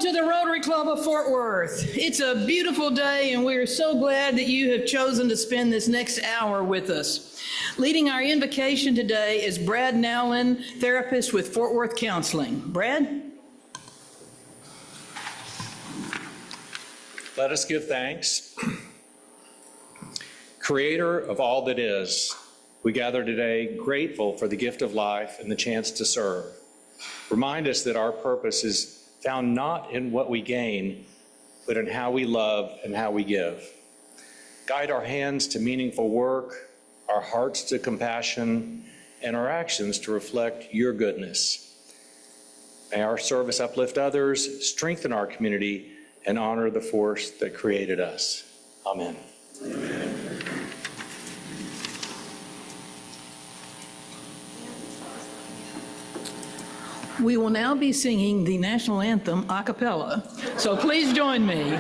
to the Rotary Club of Fort Worth. It's a beautiful day, and we are so glad that you have chosen to spend this next hour with us. Leading our invocation today is Brad Nowlin, therapist with Fort Worth Counseling. Brad? Let us give thanks. Creator of all that is, we gather today grateful for the gift of life and the chance to serve. Remind us that our purpose is found not in what we gain, but in how we love and how we give. Guide our hands to meaningful work, our hearts to compassion, and our actions to reflect your goodness. May our service uplift others, strengthen our community, and honor the force that created us. Amen. Amen. We will now be singing the national anthem a cappella, so please join me.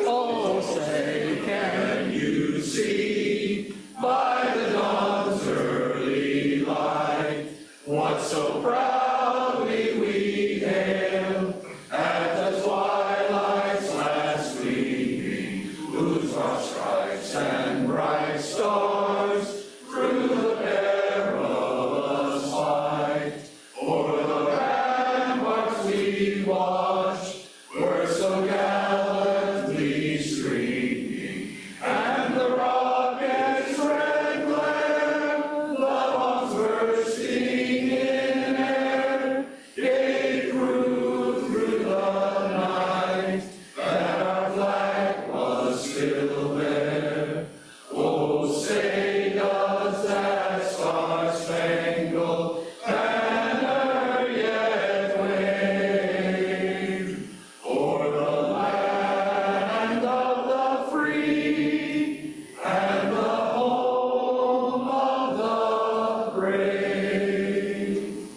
Oh, say, can you see by the dawn's early light what so proudly we hailed at the twilight's last gleaming, whose broad stripes and bright stars through the perilous fight over the ramparts we watched were so gallantly streaming, and the rockets' red glare, the bombs bursting in air, gave proof through the night that our flag was still there. Oh, say does that star-spangled banner yet wave o'er the land of the free and the home of the brave?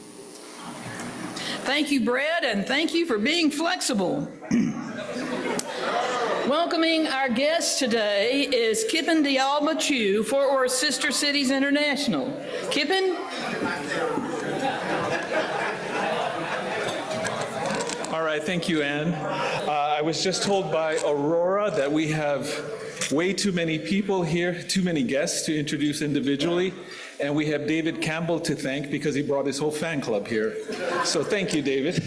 Thank you, Brad, and thank you for being flexible. Welcoming our guest today is Kippen Dialba Chu, Fort Worth Sister Cities International. Kippen? All right, thank you, Ann. I was just told by Aurora that we have way too many people here, too many guests to introduce individually, and we have David Campbell to thank because he brought his whole fan club here. So thank you, David.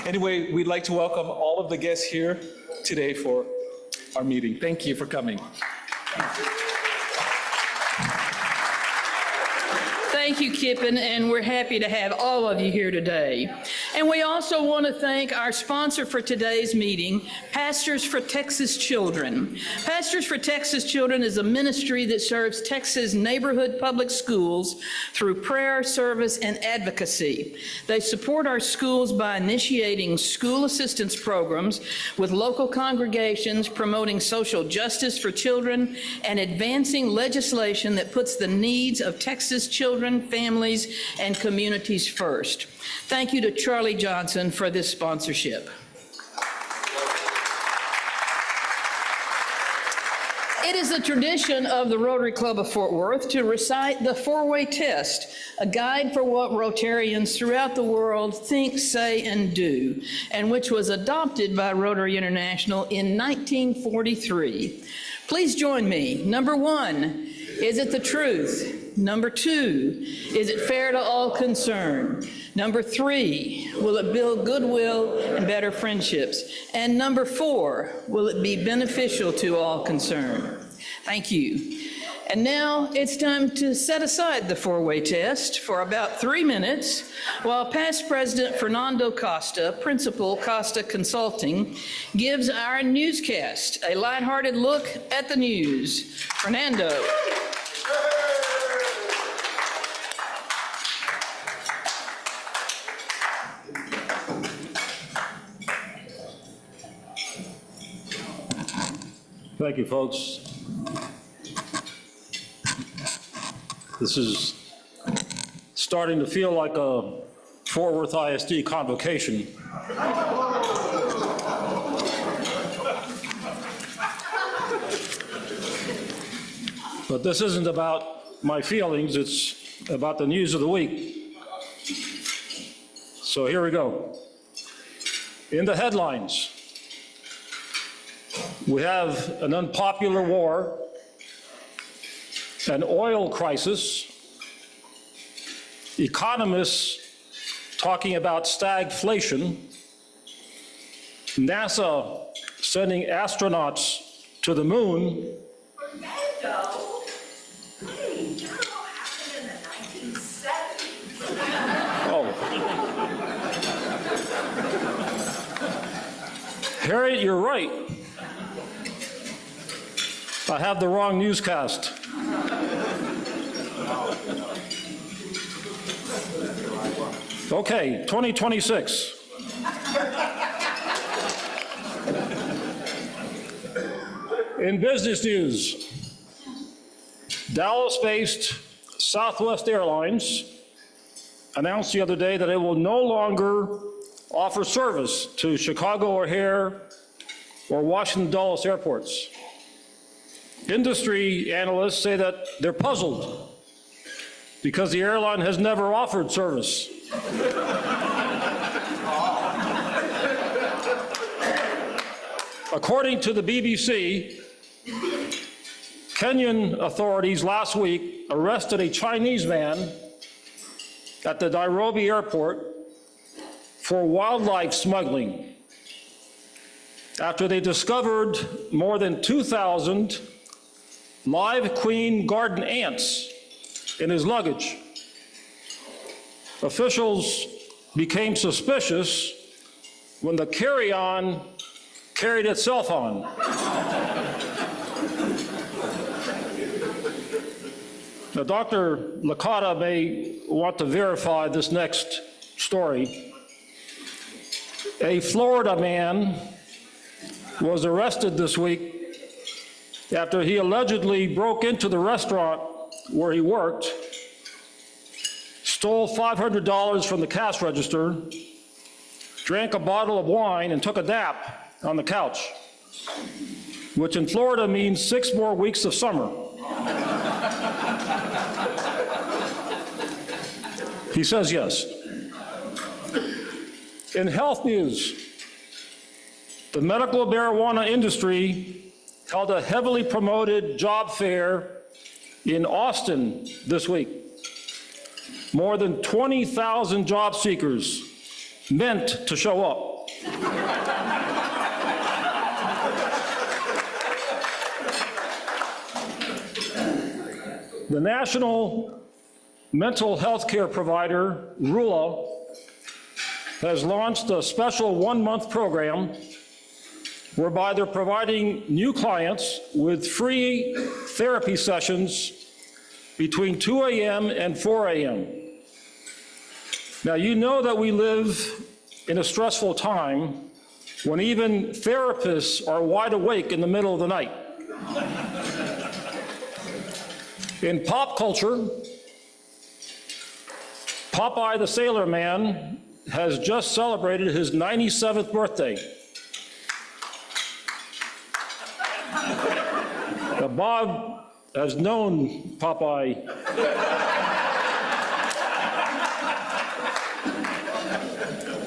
Anyway, we'd like to welcome all of the guests here today for our meeting. Thank you for coming. Thank you, Kippen, and we're happy to have all of you here today. And we also want to thank our sponsor for today's meeting, Pastors for Texas Children. Pastors for Texas Children is a ministry that serves Texas neighborhood public schools through prayer, service, and advocacy. They support our schools by initiating school assistance programs with local congregations, promoting social justice for children, and advancing legislation that puts the needs of Texas children, families, and communities first. Thank you to Charlie Johnson for this sponsorship. It is a tradition of the Rotary Club of Fort Worth to recite the four-way test, a guide for what Rotarians throughout the world think, say, and do, and which was adopted by Rotary International in 1943. Please join me. Number 1, is it the truth? Number 2, is it fair to all concerned? Number 3, will it build goodwill and better friendships? And number 4, will it be beneficial to all concerned? Thank you. And now it's time to set aside the four-way test for about 3 minutes while past President Fernando Costa, Principal Costa Consulting, gives our newscast a lighthearted look at the news. Fernando. Thank you, folks. This is starting to feel like a Fort Worth ISD convocation. But this isn't about my feelings, it's about the news of the week. So here we go. In the headlines, we have an unpopular war, an oil crisis, economists talking about stagflation, NASA sending astronauts to the moon, Tornado? Hey, you know what happened in the 1970s? oh. Harriet, you're right. I have the wrong newscast. Okay, 2026. In business news, Dallas-based Southwest Airlines announced the other day that it will no longer offer service to Chicago O'Hare or Washington Dulles airports. Industry analysts say that they're puzzled because the airline has never offered service. According to the BBC, Kenyan authorities last week arrested a Chinese man at the Nairobi airport for wildlife smuggling after they discovered more than 2,000 live queen garden ants in his luggage. Officials became suspicious when the carry-on carried itself on. Now, Dr. Licata may want to verify this next story. A Florida man was arrested this week after he allegedly broke into the restaurant where he worked, stole $500 from the cash register, drank a bottle of wine, and took a nap on the couch, which in Florida means 6 more weeks of summer. He says yes. In health news, the medical marijuana industry held a heavily promoted job fair in Austin this week. More than 20,000 job seekers meant to show up. The national mental health care provider, RULA, has launched a special 1-month program whereby they're providing new clients with free therapy sessions between 2 a.m. and 4 a.m. Now, you know that we live in a stressful time when even therapists are wide awake in the middle of the night. In pop culture, Popeye the Sailor Man has just celebrated his 97th birthday. Now, Bob has known Popeye.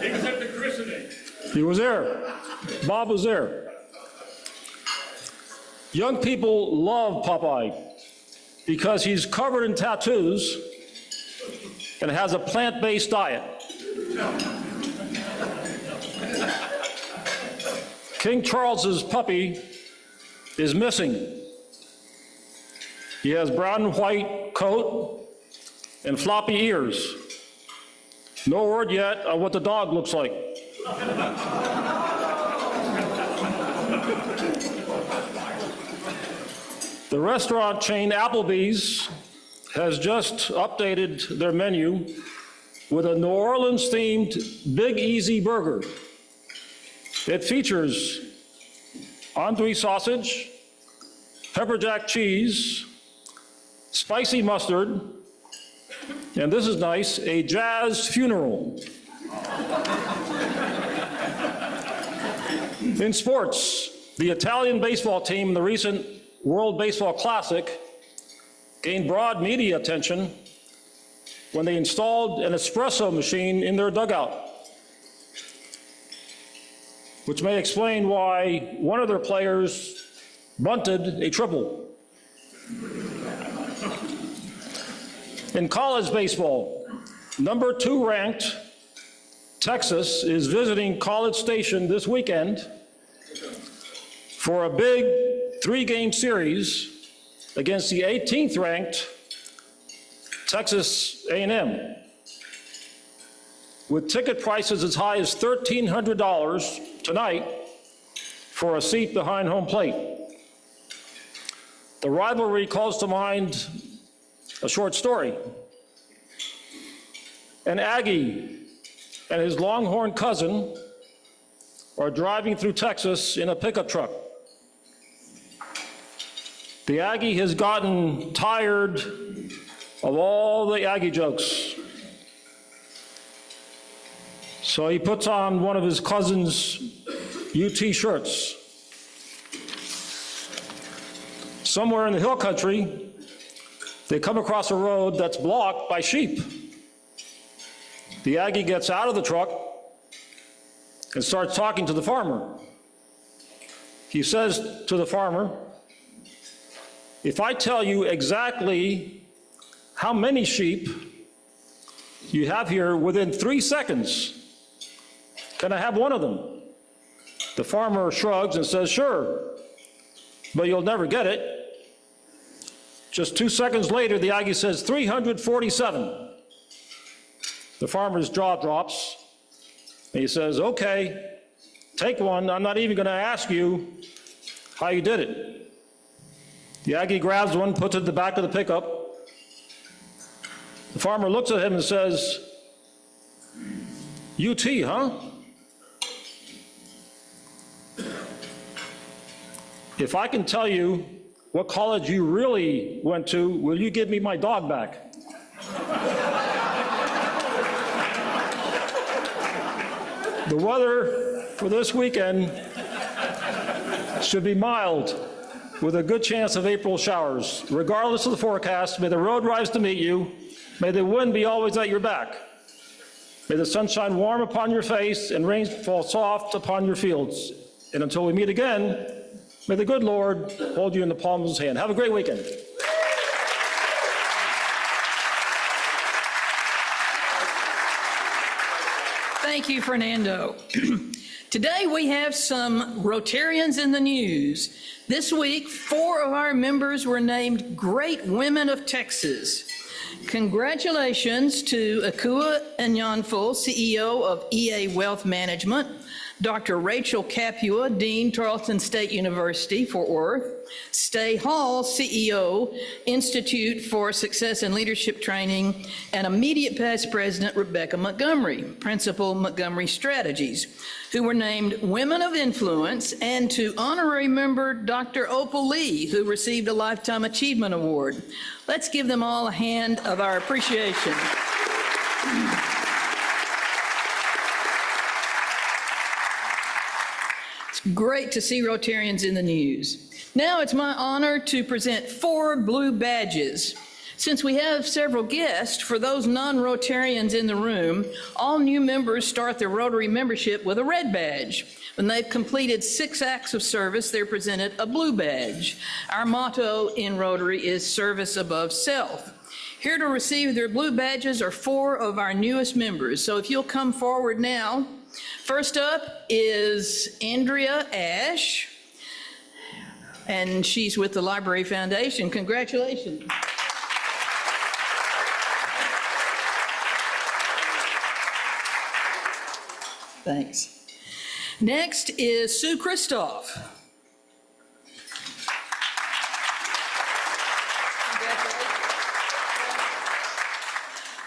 Except the christening. He was there. Bob was there. Young people love Popeye because he's covered in tattoos and has a plant-based diet. King Charles's puppy is missing. He has brown and white coat and floppy ears. No word yet on what the dog looks like. The restaurant chain Applebee's has just updated their menu with a New Orleans-themed Big Easy burger. It features andouille sausage, pepper jack cheese, spicy mustard, and this is nice, a jazz funeral. In sports, the Italian baseball team in the recent World Baseball Classic gained broad media attention when they installed an espresso machine in their dugout. which may explain why one of their players bunted a triple. In college baseball, number 2 ranked Texas is visiting College Station this weekend for a big 3-game series against the 18th ranked Texas A&M, with ticket prices as high as $1,300 tonight for a seat behind home plate. The rivalry calls to mind a short story. An Aggie and his Longhorn cousin are driving through Texas in a pickup truck. The Aggie has gotten tired of all the Aggie jokes. So he puts on one of his cousin's UT shirts. Somewhere in the hill country, they come across a road that's blocked by sheep. The Aggie gets out of the truck and starts talking to the farmer. He says to the farmer, "If I tell you exactly how many sheep you have here within 3 seconds, can I have one of them?" The farmer shrugs and says, "Sure, but you'll never get it." Just 2 seconds later, the Aggie says, 347. The farmer's jaw drops, and he says, "Okay, take one. I'm not even going to ask you how you did it." The Aggie grabs one, puts it in the back of the pickup. The farmer looks at him and says, "UT, huh? If I can tell you what college you really went to, will you give me my dog back?" The weather for this weekend should be mild, with a good chance of April showers. Regardless of the forecast, may the road rise to meet you. May the wind be always at your back. May the sun shine warm upon your face and rain fall soft upon your fields. And until we meet again, may the good Lord hold you in the palm of his hand. Have a great weekend. Thank you, Fernando. Today we have some Rotarians in the news. This week, 4 of our members were named Great Women of Texas. Congratulations to Akua Anyanful, CEO of EA Wealth Management, Dr. Rachel Capua, Dean, Tarleton State University, Fort Worth, Stay Hall, CEO, Institute for Success and Leadership Training, and immediate past president Rebecca Montgomery, Principal Montgomery Strategies, who were named Women of Influence, and to honorary member Dr. Opal Lee, who received a Lifetime Achievement Award. Let's give them all a hand of our appreciation. Great to see Rotarians in the news. Now it's my honor to present 4 blue badges. Since we have several guests, for those non-Rotarians in the room, all new members start their Rotary membership with a red badge. When they've completed 6 acts of service, they're presented a blue badge. Our motto in Rotary is service above self. Here to receive their blue badges are 4 of our newest members. So if you'll come forward now. First up is Andrea Ash, and she's with the Library Foundation. Congratulations. Thanks. Next is Sue Christoph.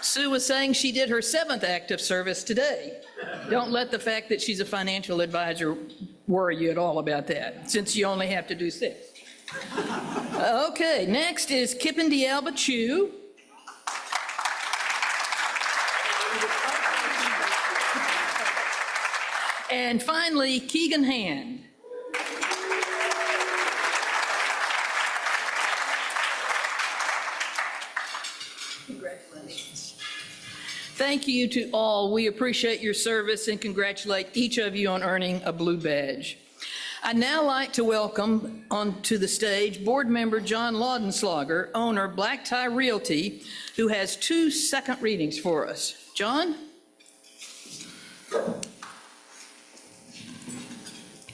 Sue was saying she did her 7th act of service today. Don't let the fact that she's a financial advisor worry you at all about that, since you only have to do 6. Okay, next is Kippen Dialba Chu. And finally, Keegan Hand. Congratulations. thank you to all. We appreciate your service and congratulate each of you on earning a blue badge. I'd now like to welcome onto the stage Board Member John Laudenslager, owner Black Tie Realty, who has 2 second readings for us. John?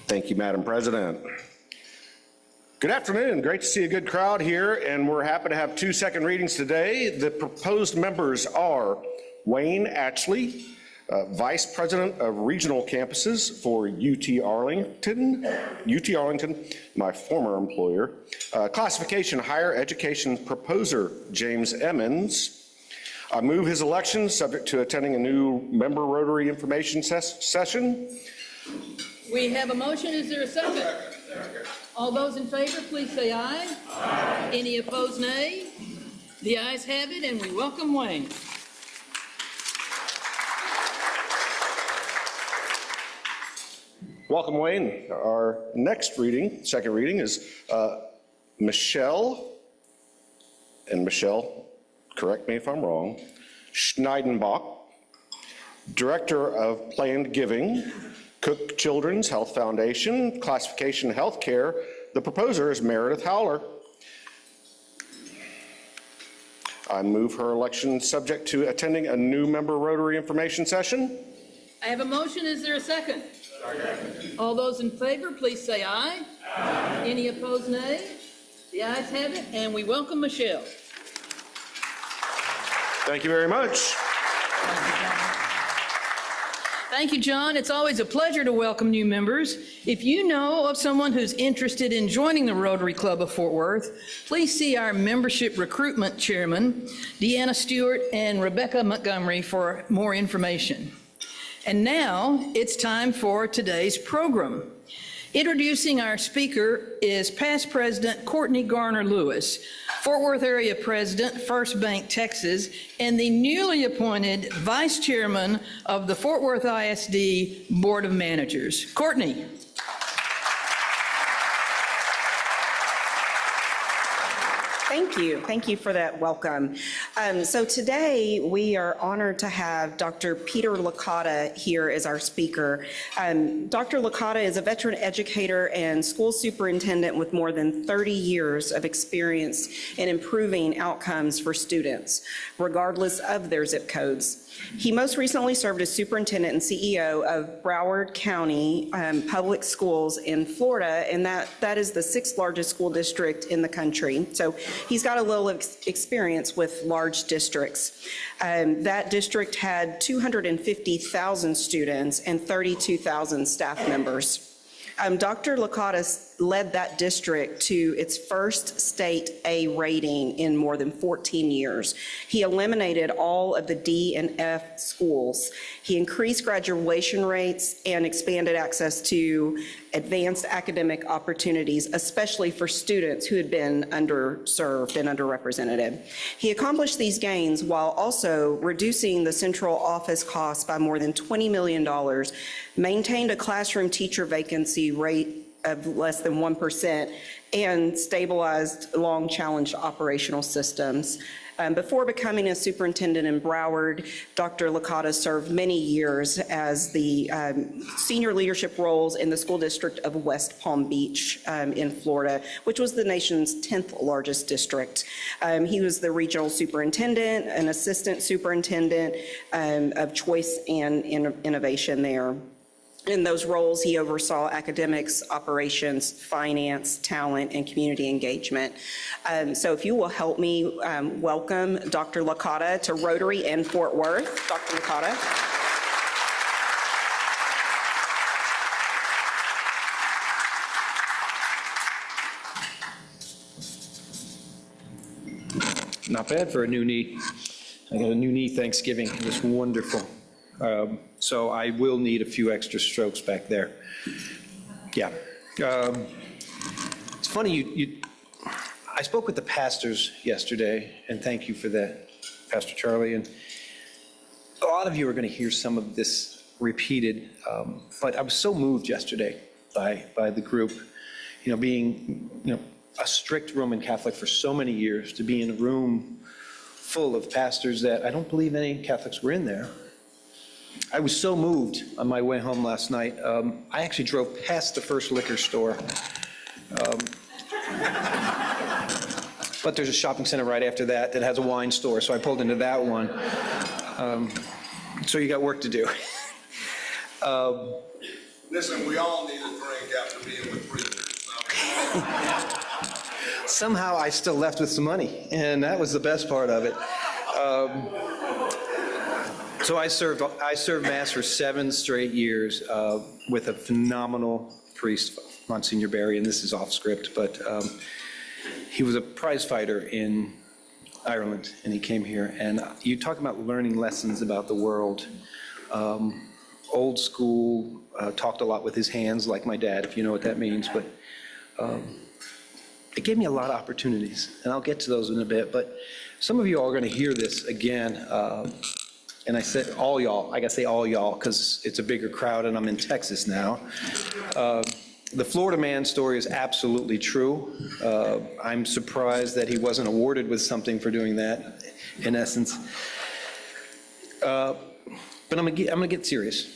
Thank you, Madam President. Good afternoon. Great to see a good crowd here, and we're happy to have 2 second readings today. The proposed members are Wayne Atchley, Vice President of Regional Campuses for UT Arlington, my former employer. Classification Higher Education Proposer James Emmons. I move his election subject to attending a new member Rotary information session. We have a motion. Is there a second? All those in favor, please say aye. Aye. Any opposed, nay? The ayes have it, and we welcome Wayne. Welcome, Wayne. Our next reading, second reading, is Michelle, and Michelle, correct me if I'm wrong, Schneidenbach, Director of Planned Giving, Cook Children's Health Foundation, Classification Healthcare. The proposer is Meredith Howler. I move her election subject to attending a new member Rotary information session. I have a motion. Is there a second? All those in favor, please say aye. Aye. Any opposed, nay? The ayes have it, and we welcome Michelle. Thank you very much. Thank you, John. It's always a pleasure to welcome new members. If you know of someone who's interested in joining the Rotary Club of Fort Worth, please see our membership recruitment chairman, Deanna Stewart and Rebecca Montgomery, for more information. And now it's time for today's program. Introducing our speaker is past President Courtney Garner Lewis, Fort Worth Area President, First Bank, Texas, and the newly appointed Vice Chairman of the Fort Worth ISD Board of Managers. Courtney. Thank you. Thank you for that welcome. So today we are honored to have Dr. Peter Licata here as our speaker. Dr. Licata is a veteran educator and school superintendent with more than 30 years of experience in improving outcomes for students, regardless of their zip codes. He most recently served as superintendent and CEO of Broward County Public Schools in Florida, and that is the 6th largest school district in the country. So he's got a little experience with large districts. That district had 250,000 students and 32,000 staff members. Dr. Licata led that district to its first state A rating in more than 14 years. He eliminated all of the D and F schools. He increased graduation rates and expanded access to advanced academic opportunities, especially for students who had been underserved and underrepresented. He accomplished these gains while also reducing the central office costs by more than $20 million, maintained a classroom teacher vacancy rate of less than 1%, and stabilized long-challenged operational systems. Before becoming a superintendent in Broward, Dr. Licata served many years as the senior leadership roles in the school district of West Palm Beach in Florida, which was the nation's 10th largest district. He was the regional superintendent, an assistant superintendent of choice and innovation there. In those roles, he oversaw academics, operations, finance, talent, and community engagement. So if you will help me welcome Dr. Licata to Rotary and Fort Worth. Dr. Licata. Not bad for a new knee. I got a new knee Thanksgiving. It was wonderful. So I will need a few extra strokes back there. Yeah. It's funny, I spoke with the pastors yesterday, and thank you for that, Pastor Charlie. And a lot of you are going to hear some of this repeated, but I was so moved yesterday by the group, being, a strict Roman Catholic for so many years, to be in a room full of pastors that I don't believe any Catholics were in there. I was so moved on my way home last night. I actually drove past the first liquor store. But there's a shopping center right after that that has a wine store, so I pulled into that one. So you got work to do. Listen, we all need a drink after being with preachers. Somehow I still left with some money, and that was the best part of it. So I served Mass for 7 straight years with a phenomenal priest, Monsignor Barry, and this is off script, but he was a prize fighter in Ireland, and he came here. And you talk about learning lessons about the world. Old school, talked a lot with his hands, like my dad, if you know what that means. But it gave me a lot of opportunities, and I'll get to those in a bit. But some of you all are going to hear this again. And I said all y'all, I got to say all y'all, because it's a bigger crowd, and I'm in Texas now. The Florida man story is absolutely true. I'm surprised that he wasn't awarded with something for doing that, in essence. But I'm gonna get serious.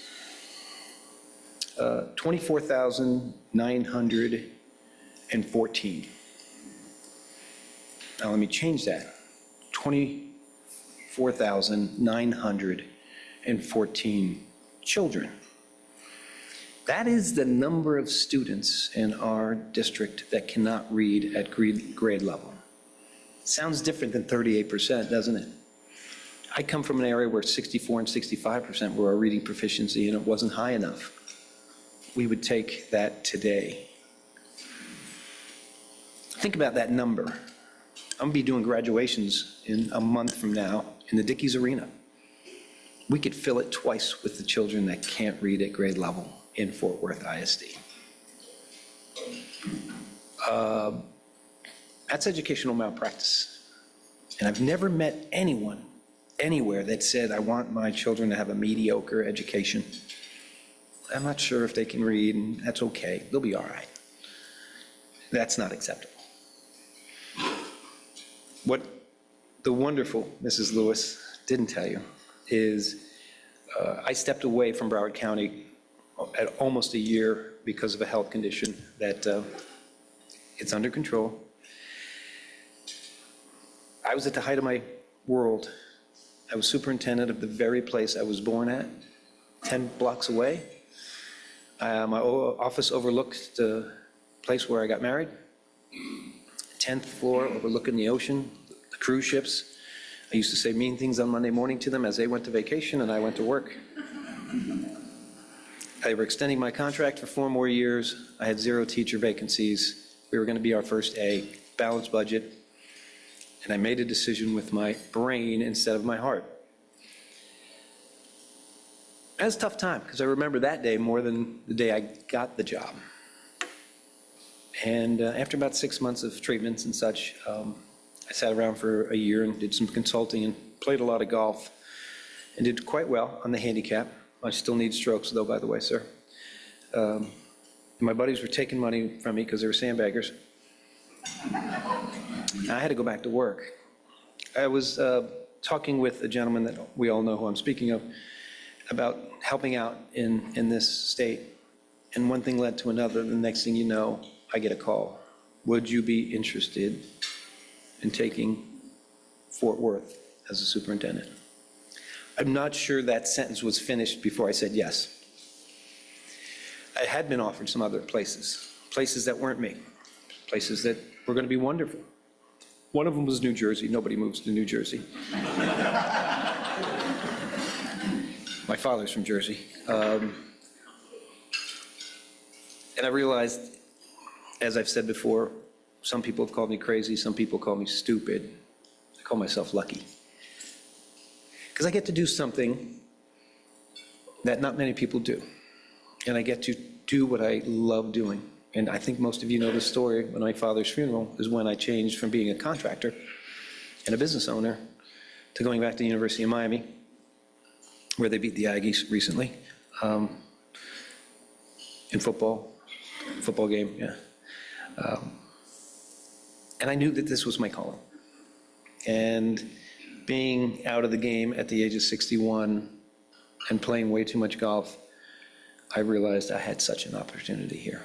24,914. Now let me change that. 24,914 children. That is the number of students in our district that cannot read at grade level. Sounds different than 38%, doesn't it? I come from an area where 64 and 65% were our reading proficiency, and it wasn't high enough. We would take that today. Think about that number. I'm gonna be doing graduations in a month from now in the Dickies Arena. We could fill it twice with the children that can't read at grade level in Fort Worth ISD. That's educational malpractice. And I've never met anyone anywhere that said, I want my children to have a mediocre education. I'm not sure if they can read, and that's okay. They'll be all right. That's not acceptable. What the wonderful Mrs. Lewis didn't tell you is I stepped away from Broward County at almost a year because of a health condition that it's under control. I was at the height of my world. I was superintendent of the very place I was born at, 10 blocks away. My office overlooked the place where I got married. 10th floor overlooking the ocean, the cruise ships. I used to say mean things on Monday morning to them as they went to vacation and I went to work. They were extending my contract for 4 more years. I had 0 teacher vacancies. We were going to be our first A, balanced budget. And I made a decision with my brain instead of my heart. That was a tough time because I remember that day more than the day I got the job. And after about 6 months of treatments and such, I sat around for a year and did some consulting and played a lot of golf and did quite well on the handicap. I still need strokes though, by the way, sir. My buddies were taking money from me because they were sandbaggers. I had to go back to work. I was talking with a gentleman that we all know who I'm speaking of about helping out in this state. And one thing led to another. The next thing you know, I get a call. Would you be interested in taking Fort Worth as a superintendent? I'm not sure that sentence was finished before I said yes. I had been offered some other places that weren't me, places that were going to be wonderful. One of them was New Jersey. Nobody moves to New Jersey. My father's from Jersey. And I realized, as I've said before, some people have called me crazy, some people call me stupid. I call myself lucky. Because I get to do something that not many people do. And I get to do what I love doing. And I think most of you know the story. When my father's funeral is when I changed from being a contractor and a business owner to going back to the University of Miami, where they beat the Aggies recently in football game, yeah. And I knew that this was my calling. And being out of the game at the age of 61 and playing way too much golf, I realized I had such an opportunity here.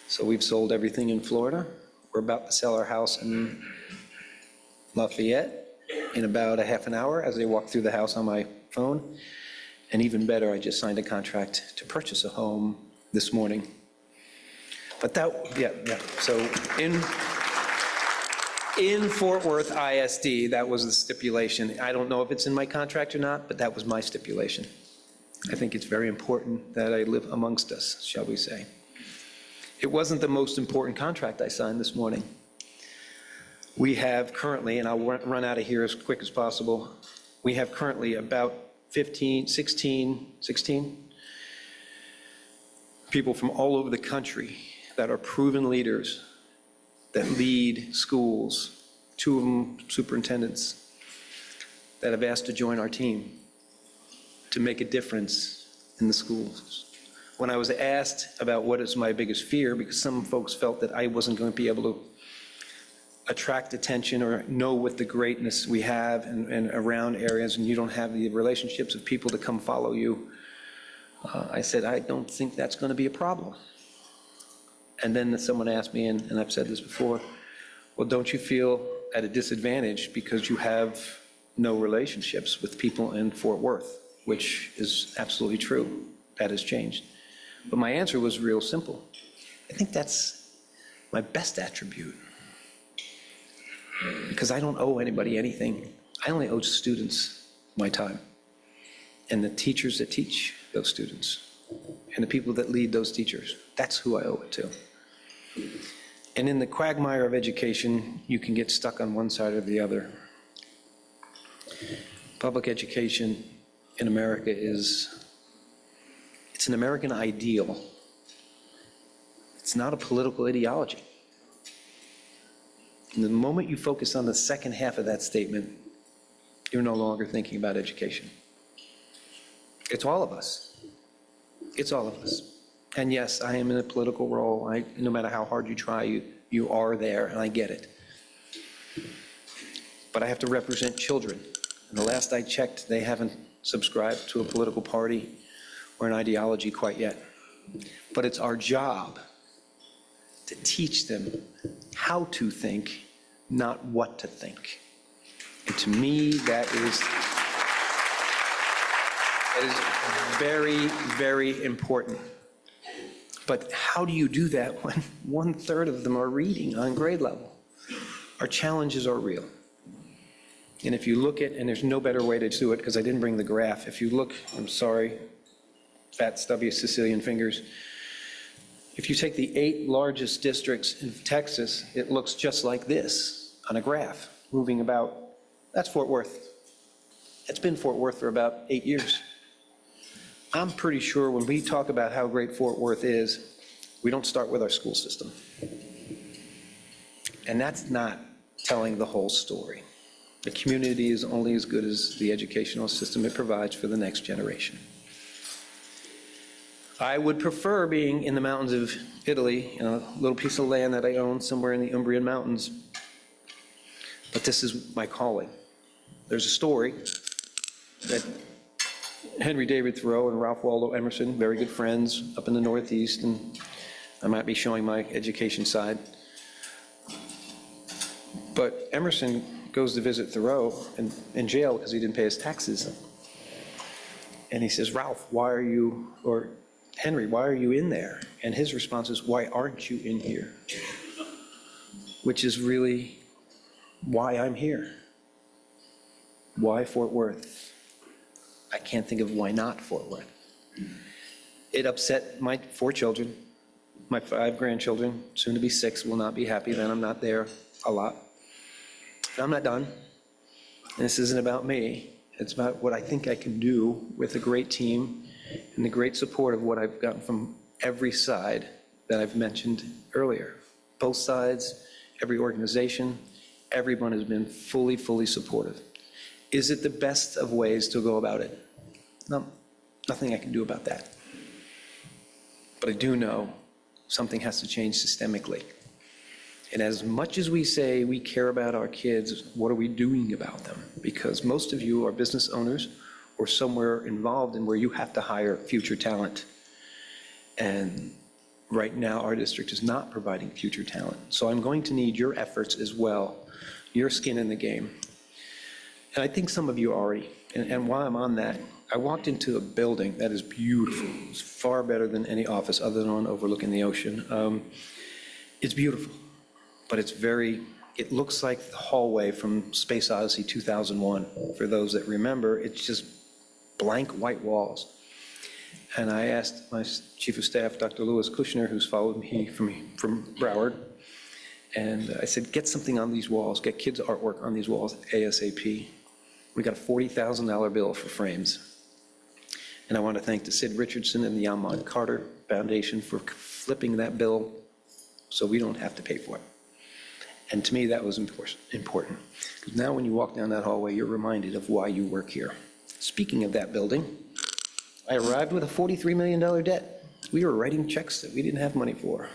So we've sold everything in Florida. We're about to sell our house in Lafayette in about a half an hour as I walk through the house on my phone. And even better, I just signed a contract to purchase a home this morning. But so in Fort Worth ISD, that was the stipulation. I don't know if it's in my contract or not, but that was my stipulation. I think it's very important that I live amongst us, shall we say. It wasn't the most important contract I signed this morning. We have currently, and I'll run out of here as quick as possible, we have currently about 16 people from all over the country that are proven leaders, that lead schools, 2 of them superintendents, that have asked to join our team to make a difference in the schools. When I was asked about what is my biggest fear, because some folks felt that I wasn't going to be able to attract attention or know what the greatness we have and around areas, and you don't have the relationships of people to come follow you, I said, I don't think that's going to be a problem. And then someone asked me, and I've said this before, well, don't you feel at a disadvantage because you have no relationships with people in Fort Worth, which is absolutely true. That has changed. But my answer was real simple. I think that's my best attribute, because I don't owe anybody anything. I only owe students my time, and the teachers that teach those students, and the people that lead those teachers. That's who I owe it to. And in the quagmire of education, you can get stuck on one side or the other. Public education in America it's an American ideal. It's not a political ideology. And the moment you focus on the second half of that statement, you're no longer thinking about education. It's all of us. It's all of us. And yes, I am in a political role. No matter how hard you try, you are there, and I get it. But I have to represent children. And the last I checked, they haven't subscribed to a political party or an ideology quite yet. But it's our job to teach them how to think, not what to think. And to me, that is very, very important. But how do you do that when 1/3 of them are reading on grade level? Our challenges are real. And if you look at, and there's no better way to do it because I didn't bring the graph. If you look, I'm sorry, fat, stubby Sicilian fingers. If you take the 8 largest districts in Texas, it looks just like this on a graph, moving about. That's Fort Worth. It's been Fort Worth for about 8 years. I'm pretty sure when we talk about how great Fort Worth is, we don't start with our school system. And that's not telling the whole story. The community is only as good as the educational system it provides for the next generation. I would prefer being in the mountains of Italy, in a little piece of land that I own somewhere in the Umbrian Mountains. But this is my calling. There's a story that Henry David Thoreau and Ralph Waldo Emerson, very good friends up in the Northeast, and I might be showing my education side. But Emerson goes to visit Thoreau in jail because he didn't pay his taxes. And he says, Ralph, why are you, or Henry, why are you in there? And his response is, why aren't you in here? Which is really why I'm here. Why Fort Worth? I can't think of why not Fort Worth. It upset my 4 children, my 5 grandchildren, soon to be 6, will not be happy that I'm not there a lot. But I'm not done. And this isn't about me. It's about what I think I can do with a great team and the great support of what I've gotten from every side that I've mentioned earlier. Both sides, every organization, everyone has been fully, fully supportive. Is it the best of ways to go about it? No, nothing I can do about that. But I do know something has to change systemically. And as much as we say we care about our kids, what are we doing about them? Because most of you are business owners or somewhere involved in where you have to hire future talent. And right now, our district is not providing future talent. So I'm going to need your efforts as well, your skin in the game. And I think some of you already, and while I'm on that, I walked into a building that is beautiful. It's far better than any office other than one overlooking the ocean. It's beautiful, but it looks like the hallway from Space Odyssey 2001. For those that remember, it's just blank white walls. And I asked my chief of staff, Dr. Louis Kushner, who's followed me from Broward, and I said, get something on these walls, get kids' artwork on these walls ASAP. We got a $40,000 bill for frames. And I want to thank the Sid Richardson and the Yamon Carter Foundation for flipping that bill so we don't have to pay for it. And to me, that was important. Because now when you walk down that hallway, you're reminded of why you work here. Speaking of that building, I arrived with a $43 million debt. We were writing checks that we didn't have money for.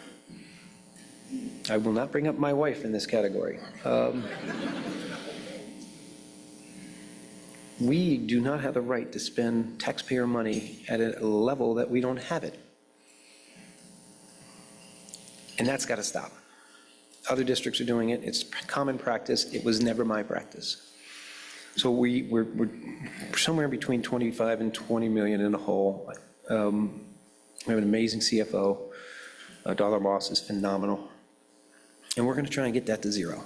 I will not bring up my wife in this category. We do not have the right to spend taxpayer money at a level that we don't have it. And that's got to stop. Other districts are doing it. It's common practice. It was never my practice. So we're somewhere between 25 and 20 million in the hole. We have an amazing CFO. Dollar Moss is phenomenal. And we're going to try and get that to zero.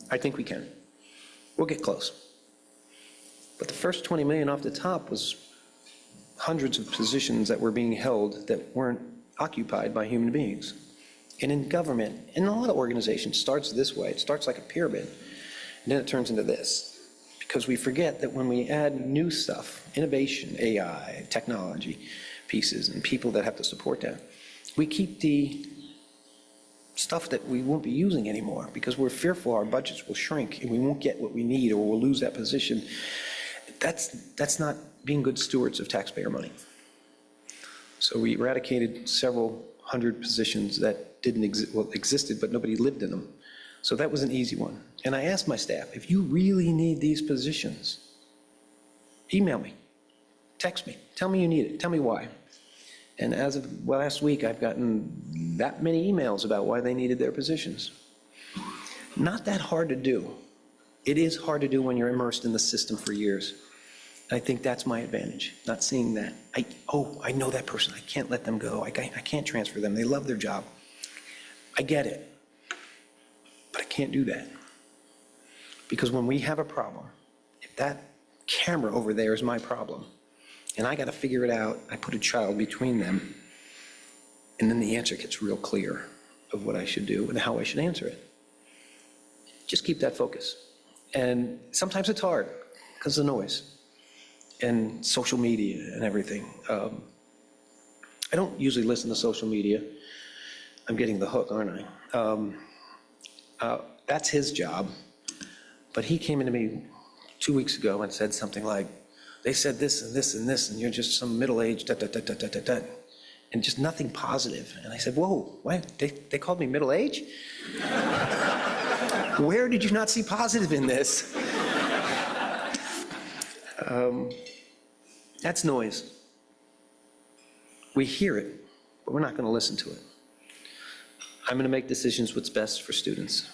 I think we can. We'll get close. But the first 20 million off the top was hundreds of positions that were being held that weren't occupied by human beings. And in government, in a lot of organizations, starts this way. It starts like a pyramid, and then it turns into this. Because we forget that when we add new stuff, innovation, AI, technology pieces, and people that have to support that, we keep the stuff that we won't be using anymore because we're fearful our budgets will shrink and we won't get what we need or we'll lose that position. That's not being good stewards of taxpayer money. So we eradicated several hundred positions that didn't exist, well, existed, but nobody lived in them. So that was an easy one. And I asked my staff, if you really need these positions, email me, text me, tell me you need it, tell me why. And as of last week, I've gotten that many emails about why they needed their positions. Not that hard to do. It is hard to do when you're immersed in the system for years. I think that's my advantage, not seeing that. I know that person, I can't let them go, I can't transfer them, they love their job. I get it, but I can't do that. Because when we have a problem, if that camera over there is my problem, and I gotta figure it out, I put a child between them, and then the answer gets real clear of what I should do and how I should answer it. Just keep that focus. And sometimes it's hard, because of the noise and social media and everything. I don't usually listen to social media. I'm getting the hook, aren't I? That's his job. But he came into me 2 weeks ago and said something like, they said this and this and this, and you're just some middle-aged and just nothing positive. And I said, whoa, what? They called me middle-aged? Where did you not see positive in this? That's noise. We hear it, but we're not going to listen to it. I'm going to make decisions what's best for students.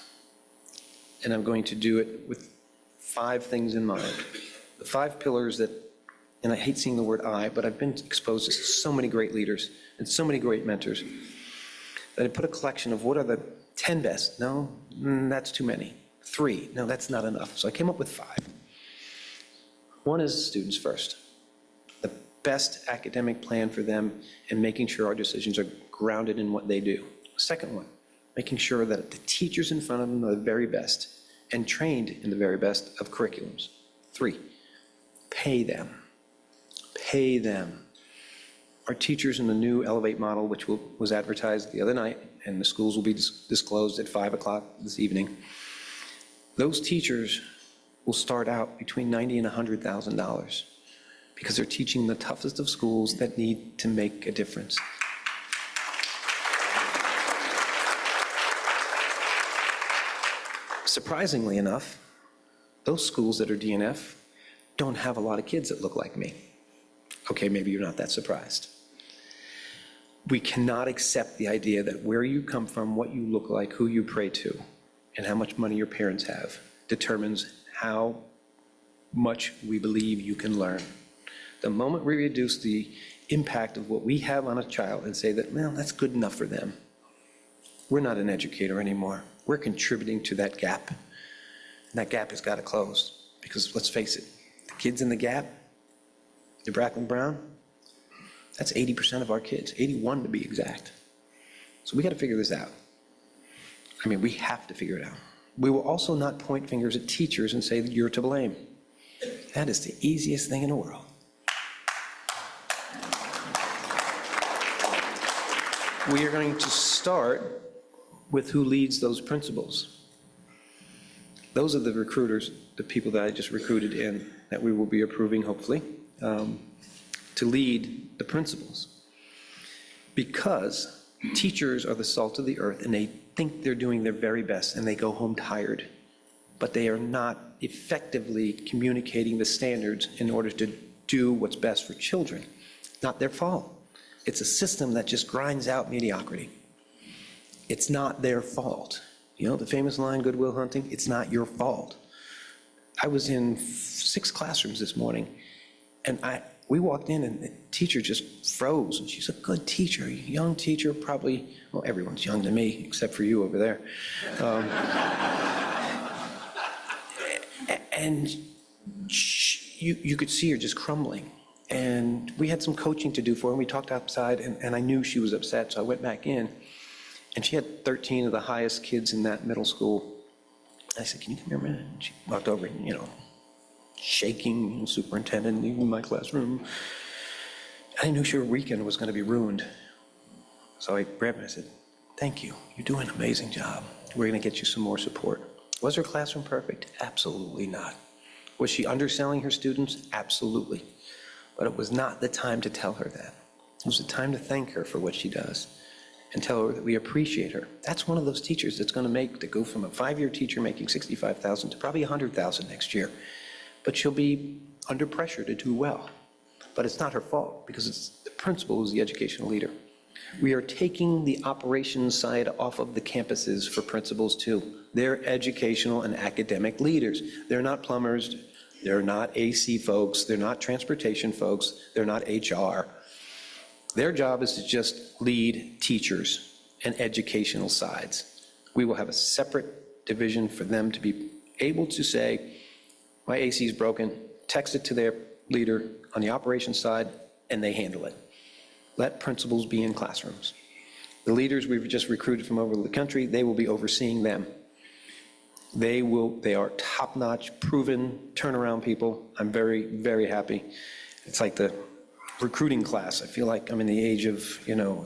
And I'm going to do it with 5 things in mind. The 5 pillars that, and I hate seeing the word I, but I've been exposed to so many great leaders and so many great mentors that I put a collection of what are the 10 best. No, that's too many. 3, no, that's not enough. So I came up with 5. One is students first. The best academic plan for them and making sure our decisions are grounded in what they do. Second one, making sure that the teachers in front of them are the very best and trained in the very best of curriculums. 3, pay them. Pay them. Our teachers in the new Elevate model, which was advertised the other night, and the schools will be disclosed at 5 o'clock this evening, those teachers will start out between $90,000 and $100,000 because they're teaching the toughest of schools that need to make a difference. surprisingly enough, those schools that are DNF don't have a lot of kids that look like me. Okay, maybe you're not that surprised. We cannot accept the idea that where you come from, what you look like, who you pray to, and how much money your parents have determines how much we believe you can learn. The moment we reduce the impact of what we have on a child and say that, well, that's good enough for them, we're not an educator anymore. We're contributing to that gap. And that gap has got to close. Because let's face it, the kids in the gap, the black and brown, that's 80% of our kids, 81 to be exact. So we got to figure this out. I mean, we have to figure it out. We will also not point fingers at teachers and say that you're to blame. That is the easiest thing in the world. We are going to start with who leads those principals. Those are the recruiters, the people that I just recruited in, that we will be approving, hopefully, to lead the principals. Because teachers are the salt of the earth, and they think they're doing their very best, and they go home tired. But they are not effectively communicating the standards in order to do what's best for children. Not their fault. It's a system that just grinds out mediocrity. It's not their fault. You know, the famous line, Good Will Hunting, it's not your fault. I was in 6 classrooms this morning, and we walked in, and the teacher just froze, and she's a good teacher, young teacher, probably, well, everyone's young to me, except for you over there. And you could see her just crumbling. And we had some coaching to do for her, and we talked outside, and I knew she was upset, so I went back in. And she had 13 of the highest kids in that middle school. I said, can you come here a minute? And she walked over and, shaking, superintendent, even in my classroom. I knew her weekend was going to be ruined. So I grabbed her and I said, thank you. You're doing an amazing job. We're going to get you some more support. Was her classroom perfect? Absolutely not. Was she underselling her students? Absolutely. But it was not the time to tell her that. It was the time to thank her for what she does and tell her that we appreciate her. That's one of those teachers that's going to go from a 5-year teacher making $65,000 to probably $100,000 next year. But she'll be under pressure to do well. But it's not her fault, because it's the principal who's the educational leader. We are taking the operations side off of the campuses for principals too. They're educational and academic leaders. They're not plumbers, they're not AC folks, they're not transportation folks, they're not HR. Their job is to just lead teachers and educational sides. We will have a separate division for them to be able to say, my AC is broken, text it to their leader on the operations side, and they handle it. Let principals be in classrooms. The leaders we've just recruited from over the country, they will be overseeing them. They are top-notch, proven turnaround people. I'm very, very happy. It's like the recruiting class. I feel like I'm in the age of,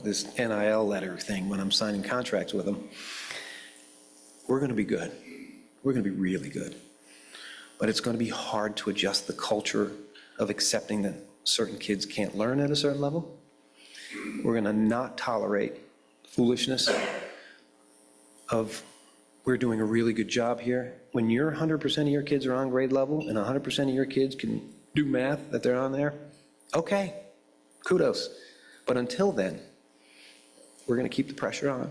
this NIL letter thing when I'm signing contracts with them. We're going to be good. We're going to be really good. But it's going to be hard to adjust the culture of accepting that certain kids can't learn at a certain level. We're going to not tolerate foolishness of we're doing a really good job here. When 100% of your kids are on grade level and 100% of your kids can do math that they're on there, okay, kudos. But until then, we're going to keep the pressure on.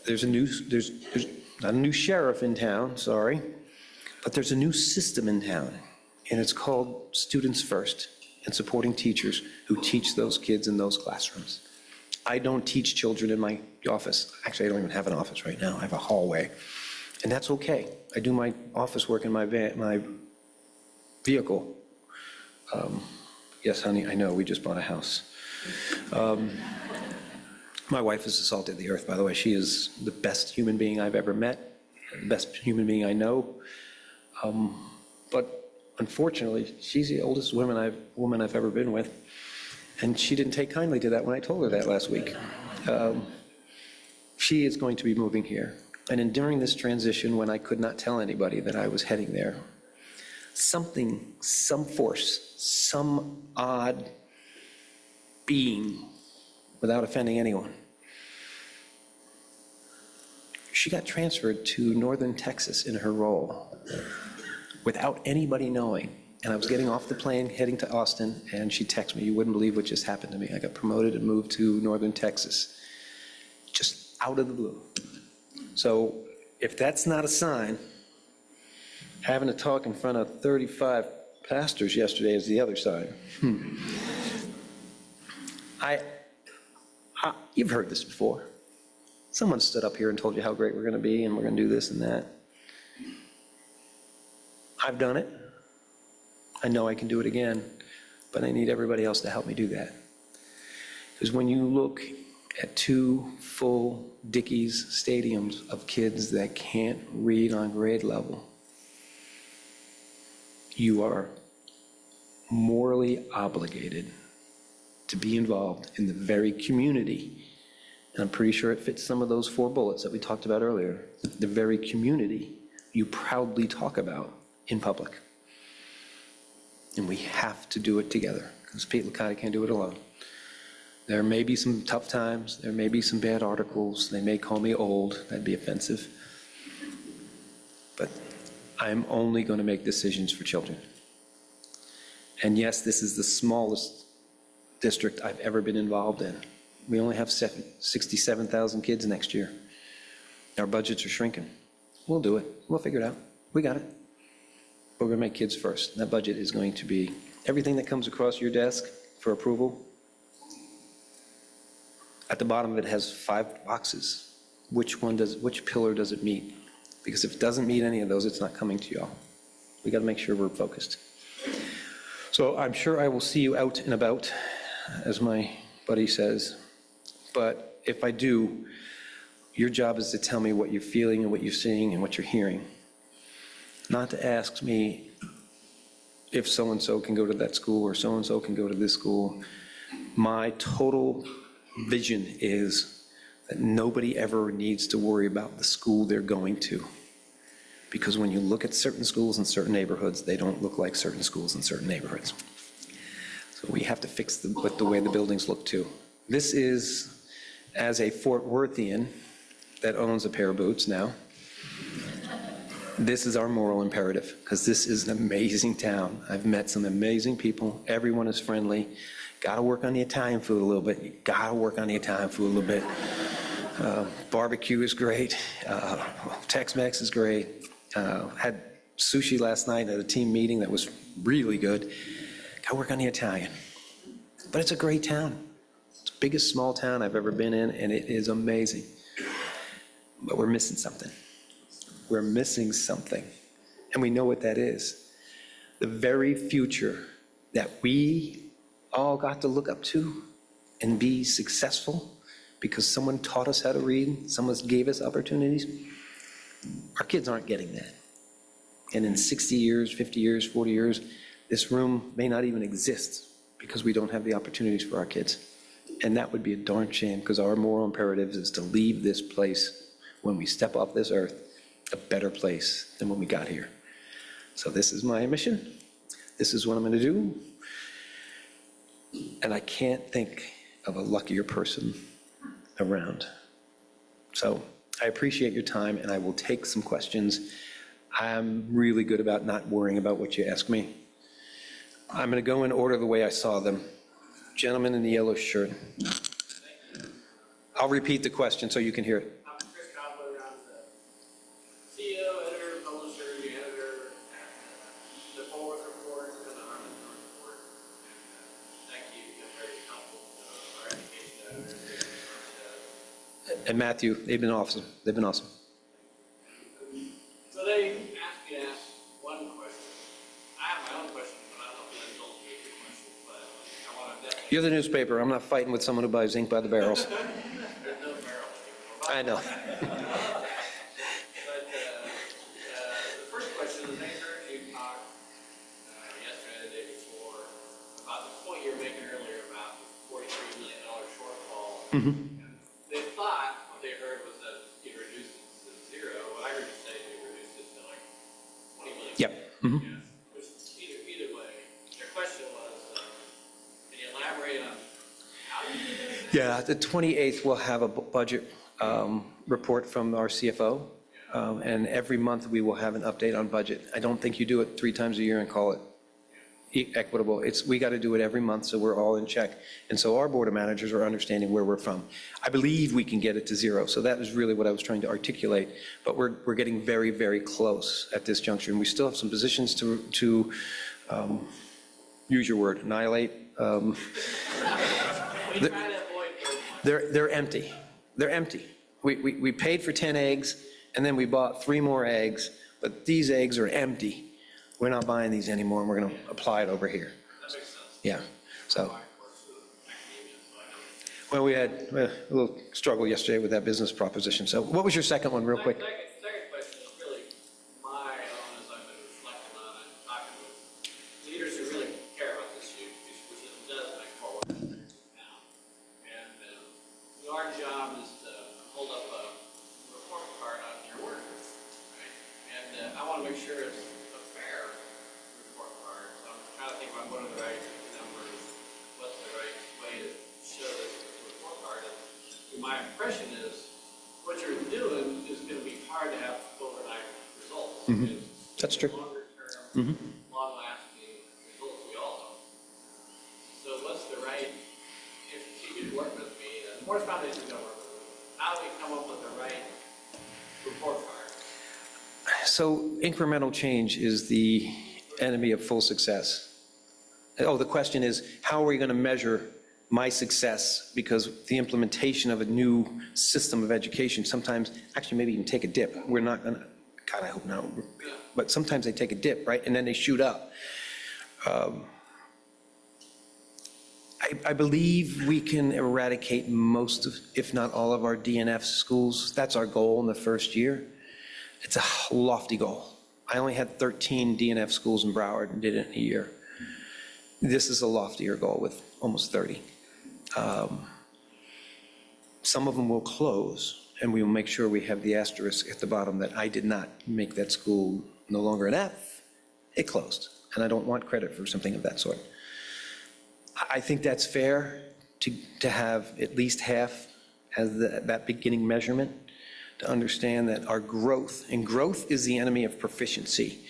There's not a new sheriff in town, sorry, but there's a new system in town, and it's called Students First and supporting teachers who teach those kids in those classrooms. I don't teach children in my office. Actually, I don't even have an office right now. I have a hallway, and that's okay. I do my office work in my vehicle. Yes, honey, I know, we just bought a house. My wife is the salt of the earth, by the way. She is the best human being I've ever met, the best human being I know. But unfortunately, she's the oldest woman I've ever been with, and she didn't take kindly to that when I told her that last week. She is going to be moving here, and during this transition, when I could not tell anybody that I was heading there, something, some force, some odd being, without offending anyone, She got transferred to Northern Texas in her role without anybody knowing. And I was getting off the plane, heading to Austin, and she texted me, "You wouldn't believe what just happened to me. I got promoted and moved to Northern Texas." Just out of the blue. So if that's not a sign, having a talk in front of 35 pastors yesterday is the other sign. You've heard this before. Someone stood up here and told you how great we're going to be and we're going to do this and that. I've done it. I know I can do it again, but I need everybody else to help me do that. Because when you look at 2 full Dickies stadiums of kids that can't read on grade level, you are morally obligated to be involved in the very community. And I'm pretty sure it fits some of those 4 bullets that we talked about earlier. The very community you proudly talk about in public. And we have to do it together, because Pete Licata can't do it alone. There may be some tough times, there may be some bad articles, they may call me old, that'd be offensive. But I'm only going to make decisions for children. And yes, this is the smallest district I've ever been involved in. We only have 67,000 kids next year. Our budgets are shrinking. We'll do it. We'll figure it out. We got it. But we're going to make kids first. And that budget is going to be everything that comes across your desk for approval. At the bottom of it has 5 boxes. Which pillar does it meet? Because if it doesn't meet any of those, it's not coming to y'all. We got to make sure we're focused. So I'm sure I will see you out and about, as my buddy says. But if I do, your job is to tell me what you're feeling and what you're seeing and what you're hearing. Not to ask me if so-and-so can go to that school or so-and-so can go to this school. My total vision is that nobody ever needs to worry about the school they're going to. Because when you look at certain schools in certain neighborhoods, they don't look like certain schools in certain neighborhoods. So we have to fix the way the buildings look too. This is, as a Fort Worthian that owns a pair of boots now, this is our moral imperative, because this is an amazing town. I've met some amazing people. Everyone is friendly. Got to work on the Italian food a little bit. You got to work on the Italian food a little bit. Barbecue is great. Tex-Mex is great. Had sushi last night at a team meeting that was really good. Got to work on the Italian. But it's a great town. It's the biggest small town I've ever been in, and it is amazing. But we're missing something. We're missing something, and we know what that is. The very future that we all got to look up to and be successful because someone taught us how to read, someone gave us opportunities. Our kids aren't getting that. And in 60 years, 50 years, 40 years, this room may not even exist because we don't have the opportunities for our kids. And that would be a darn shame, because our moral imperative is to leave this place, when we step off this earth, a better place than when we got here. So this is my mission. This is what I'm going to do. And I can't think of a luckier person around. So I appreciate your time, and I will take some questions. I'm really good about not worrying about what you ask me. I'm going to go in order the way I saw them. Gentleman in the yellow shirt. I'll repeat the question so you can hear it. And Matthew, they've been awesome. They've been awesome. So they asked me to ask one question. I have my own question, but I don't know if that's all the question, but I want to definitely. You're the newspaper. I'm not fighting with someone who buys ink by the barrels. There's no barrel anymore. I know. But the first question is, I heard you talk yesterday, the day before, about the point you were making earlier about the $43 million shortfall. Mm-hmm. They thought, what they heard was that you reduced it to zero. What I heard you say, you reduced it to like 20 million. Yep. Mm-hmm. Yes. Which, either way, their question was, can you elaborate on how you did that? Yeah, the 28th, we'll have a budget report from our CFO, and every month we will have an update on budget. I don't think you do it 3 times a year and call it equitable. We got to do it every month, so we're all in check. And so our board of managers are understanding where we're from. I believe we can get it to 0, so that is really what I was trying to articulate. But we're getting very, very close at this juncture, and we still have some positions to use your word, annihilate. They're empty. They're empty. We paid for 10 eggs, and then we bought 3 more eggs, but these eggs are empty. We're not buying these anymore, and we're going to apply it over here. That makes sense. Yeah, so, Works with academia, so I know. well, we had a little struggle yesterday with that business proposition. So what was your second one, real quick? Second question is really my own, as I've been reflecting on it, talking with leaders who really care about this issue, which it does make forward now. And our job is to hold up a report card on your work, right? And I want to make sure it's a fair report card. So I'm trying to think about what are the right numbers, what's the right way to show this report card. And my impression is what you're doing is going to be hard to have overnight results. Because That's true. Longer term, long-lasting results, we all know. So what's the right, if you could work with me, the Morris Foundation is going to work with me, how do we come up with the right report card? So incremental change is the enemy of full success. Oh, the question is, how are we going to measure my success? Because the implementation of a new system of education sometimes, actually maybe even take a dip. We're not going to, God, I hope not, but sometimes they take a dip, right? And then they shoot up. I believe we can eradicate most of, if not all of our DNF schools. That's our goal in the first year. It's a lofty goal. I only had 13 DNF schools in Broward and did it in a year. This is a loftier goal with almost 30. Some of them will close, and we will make sure we have the asterisk at the bottom that I did not make that school no longer an F. It closed, and I don't want credit for something of that sort. I think that's fair to have at least half as that beginning measurement, to understand that our growth, and growth is the enemy of proficiency.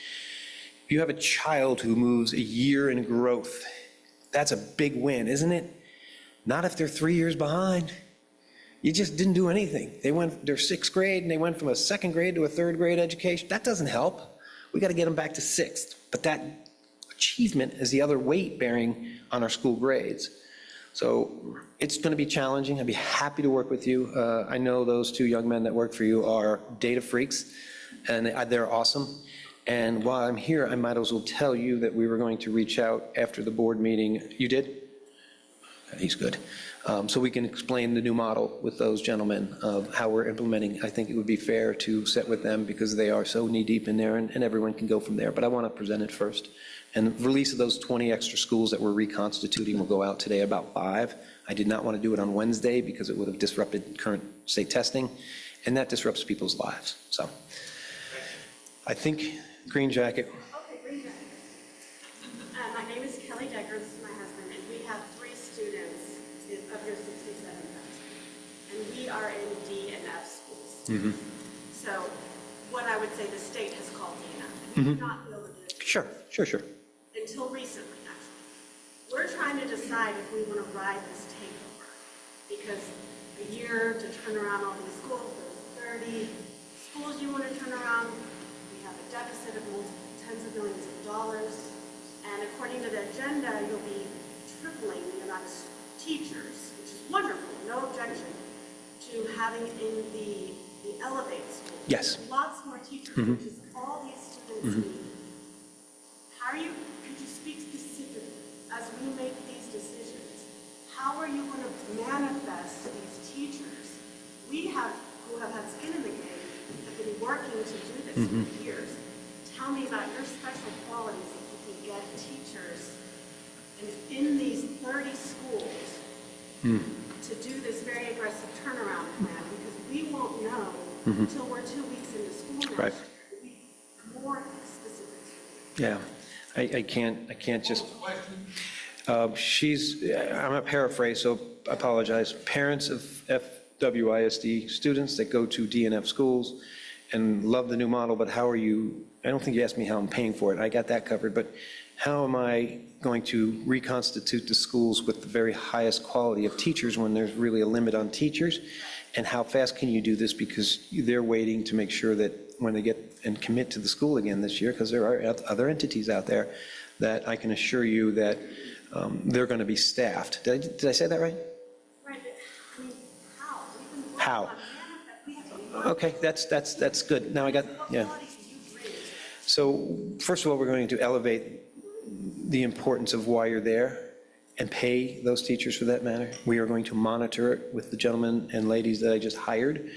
If you have a child who moves a year in growth, that's a big win, isn't it? Not if they're 3 years behind. You just didn't do anything. They're 6th grade and they went from a 2nd grade to a 3rd grade education. That doesn't help. We got to get them back to 6th. But that achievement is the other weight bearing on our school grades. So it's going to be challenging. I'd be happy to work with you. I know those 2 young men that work for you are data freaks, and they're awesome. And while I'm here, I might as well tell you that we were going to reach out after the board meeting. You did? He's good. So we can explain the new model with those gentlemen of how we're implementing. I think it would be fair to sit with them because they are so knee-deep in there, and everyone can go from there. But I want to present it first. And the release of those 20 extra schools that we're reconstituting will go out today about 5. I did not want to do it on Wednesday because it would have disrupted current state testing, and that disrupts people's lives. So I think Green Jacket. Okay, Green Jacket. My name is Kelly Decker, this is my husband, and we have 3 students of your 67,000. And we are in D and F schools. So what I would say the state has called D and F. We do not know the difference. Sure. Until recently, actually. We're trying to decide if we want to ride this takeover. Because a year to turn around all these schools, there's 30 schools you want to turn around. We have a deficit of multiple tens of billions of dollars. And according to the agenda, you'll be tripling the amount of teachers, which is wonderful, no objection, to having in the Elevate school. Yes. Lots more teachers, which is all these students need. Could you speak specifically, as we make these decisions, how are you going to manifest these teachers? We have, who have had skin in the game, have been working to do this for years. Tell me about your special qualities that you can get teachers in these 30 schools to do this very aggressive turnaround plan, because we won't know until we're 2 weeks into school now. Right. More specifics. Yeah. I can't just, I'm a paraphrase, so I apologize. Parents of WISD students that go to DNF schools and love the new model, but how are you, I don't think you asked me how I'm paying for it, I got that covered, but how am I going to reconstitute the schools with the very highest quality of teachers when there's really a limit on teachers? And how fast can you do this, because they're waiting to make sure that when they get and commit to the school again this year, because there are other entities out there, that I can assure you that they're going to be staffed. Did I say that right? Right, I mean, how? We've been working How? on manifest, we have to Okay, that's good. Now I got, yeah. So first of all, we're going to elevate the importance of why you're there and pay those teachers for that matter. We are going to monitor it with the gentlemen and ladies that I just hired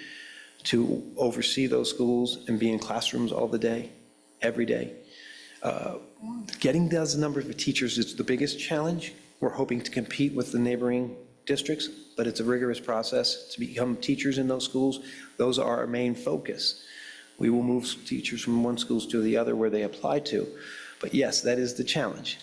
to oversee those schools and be in classrooms all the day, every day. Getting those number of teachers is the biggest challenge. We're hoping to compete with the neighboring districts, but it's a rigorous process to become teachers in those schools. Those are our main focus. We will move teachers from one school to the other where they apply to. But yes, that is the challenge.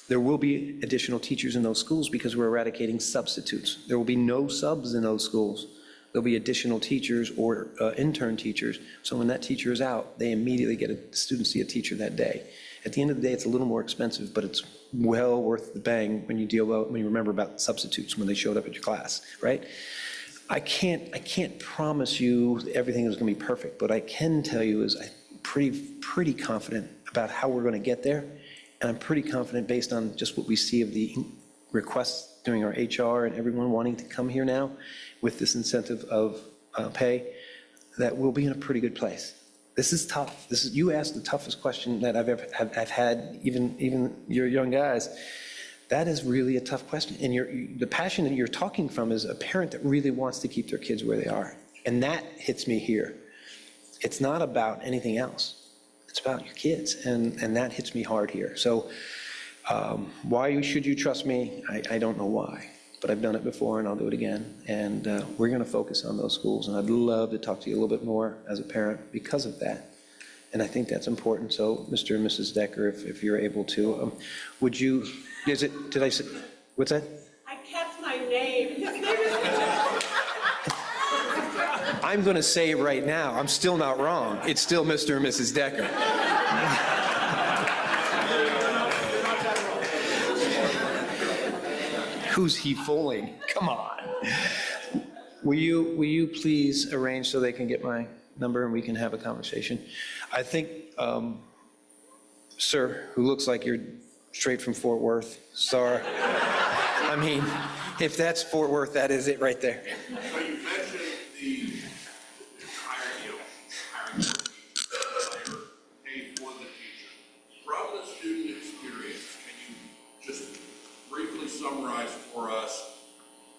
There will be additional teachers in those schools because we're eradicating substitutes. There will be no subs in those schools. There'll be additional teachers or intern teachers. So when that teacher is out, they immediately get a student see a teacher that day. At the end of the day, it's a little more expensive, but it's well worth the bang when you remember about substitutes when they showed up at your class, right? I can't promise you everything is going to be perfect, but I can tell you is I'm pretty confident about how we're going to get there, and I'm pretty confident based on just what we see of the requests during our HR and everyone wanting to come here now with this incentive of pay, that we'll be in a pretty good place. This is tough. You asked the toughest question that I've had, even your young guys. That is really a tough question. And the passion that you're talking from is a parent that really wants to keep their kids where they are. And that hits me here. It's not about anything else. It's about your kids. And that hits me hard here. So why should you trust me? I don't know why. But I've done it before and I'll do it again. And we're going to focus on those schools. And I'd love to talk to you a little bit more as a parent because of that. And I think that's important. So Mr. and Mrs. Decker, if you're able to, would you, did I say, what's that? I kept my name. His name is. I'm going to say it right now. I'm still not wrong. It's still Mr. and Mrs. Decker. Who's he fooling? Come on. Will you please arrange so they can get my number and we can have a conversation? I think, sir, who looks like you're straight from Fort Worth, sorry. I mean, if that's Fort Worth, that is it right there. So you mentioned the hiring paid for the teacher. From the student experience, can you just briefly summarize for us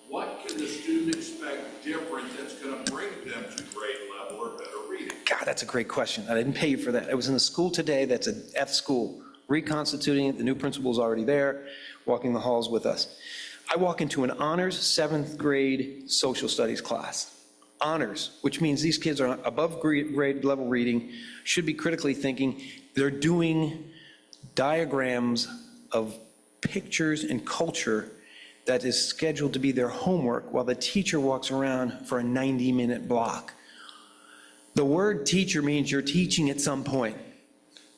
what can the student expect different that's going to bring them to grade level or better reading? God, that's a great question. I didn't pay you for that. I was in a school today that's an F school, reconstituting it. The new principal's already there, walking the halls with us. I walk into an honors 7th grade social studies class. Honors, which means these kids are above grade level reading, should be critically thinking. They're doing diagrams of pictures and culture that is scheduled to be their homework while the teacher walks around for a 90-minute block. The word teacher means you're teaching at some point.